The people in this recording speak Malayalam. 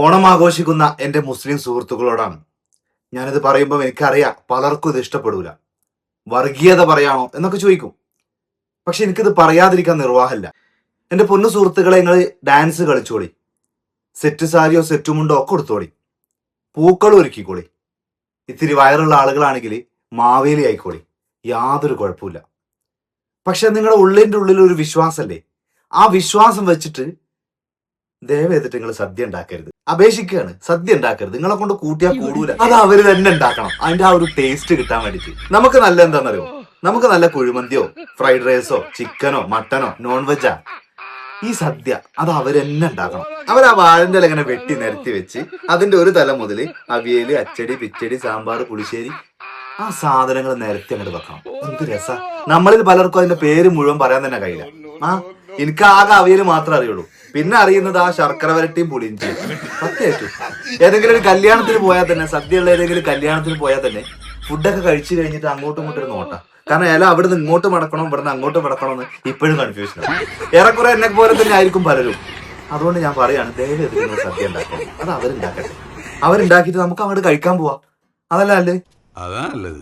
ഓണം ആഘോഷിക്കുന്ന എൻ്റെ മുസ്ലിം സുഹൃത്തുക്കളോടാണ് ഞാനിത് പറയുമ്പോൾ എനിക്കറിയാം പലർക്കും ഇത് ഇഷ്ടപ്പെടൂല. വർഗീയത പറയാണോ എന്നൊക്കെ ചോദിക്കും. പക്ഷെ എനിക്കിത് പറയാതിരിക്കാൻ നിർവാഹമില്ല. എൻ്റെ പൊന്നു സുഹൃത്തുക്കളെ, നിങ്ങൾ ഡാൻസ് കളിച്ചോളി, സെറ്റ് സാരിയോ സെറ്റുമുണ്ടോ ഒക്കെ എടുത്തോളി, പൂക്കളും ഒരുക്കിക്കോളി. ഇത്തിരി വയറുള്ള ആളുകളാണെങ്കിൽ മാവേലി ആയിക്കോളി, യാതൊരു കുഴപ്പമില്ല. പക്ഷെ നിങ്ങളുടെ ഉള്ളിൻ്റെ ഉള്ളിൽ ഒരു വിശ്വാസമല്ലേ, ആ വിശ്വാസം വെച്ചിട്ട് ദയവേതിട്ട് നിങ്ങൾ സദ്യ ഉണ്ടാക്കരുത്. അപേക്ഷിക്കുകയാണ്, സദ്യ ഉണ്ടാക്കരുത്. നിങ്ങളെ കൊണ്ട് കൂട്ടിയാൽ കൂടൂല. അത് അവര് തന്നെ ഉണ്ടാക്കണം, അതിന്റെ ആ ഒരു ടേസ്റ്റ് കിട്ടാൻ വേണ്ടിട്ട്. നമുക്ക് നല്ല എന്താണെന്നറിയോ, നമുക്ക് നല്ല കുഴിമന്തിയോ ഫ്രൈഡ് റൈസോ ചിക്കനോ മട്ടനോ നോൺ വെജാ, ഈ സദ്യ അത് അവരെന്നെ ഉണ്ടാക്കണം. അവർ ആ വാഴന്റെ ഇല ഇങ്ങനെ വെട്ടി നിരത്തി വെച്ച് അതിന്റെ ഒരു തല മുതൽ അവിയല്, അച്ചടി, പിച്ചടി, സാമ്പാർ, പുളിശ്ശേരി, ആ സാധനങ്ങൾ നിരത്തി അങ്ങോട്ട് വെക്കണം. എന്ത് രസ. നമ്മളിൽ പലർക്കും അതിന്റെ പേര് മുഴുവൻ പറയാൻ തന്നെ കഴിയില്ല. എനിക്ക് ആകെ അവിയല് മാത്രമേ അറിയുള്ളൂ. പിന്നെ അറിയുന്നത് ആ ശർക്കര വരട്ടിയും പുളിയിഞ്ചിയും. സത്യമായിട്ടും ഏതെങ്കിലും ഒരു കല്യാണത്തിന് പോയാൽ തന്നെ, സദ്യയുള്ള ഏതെങ്കിലും കല്യാണത്തിന് പോയാൽ തന്നെ ഫുഡൊക്കെ കഴിച്ചു കഴിഞ്ഞിട്ട് അങ്ങോട്ടും ഇങ്ങോട്ടും ഒരു നോട്ട. കാരണം ഇല അവിടുന്ന് ഇങ്ങോട്ട് മടക്കണം, ഇവിടുന്ന് അങ്ങോട്ട് മടക്കണം എന്ന് ഇപ്പോഴും കൺഫ്യൂഷനാണ്. ഏറെക്കുറെ എന്നെ പോലെ തന്നെ ആയിരിക്കും പലരും. അതുകൊണ്ട് ഞാൻ പറയാണ്, ദയവ് എതിർക്കുന്ന സദ്യ ഉണ്ടാക്കണം. അത് അവരുണ്ടാക്കട്ടെ. അവരുണ്ടാക്കിയിട്ട് നമുക്ക് അങ്ങോട്ട് കഴിക്കാൻ പോവാം. അതല്ല അല്ലേ? അതാ നല്ലത്.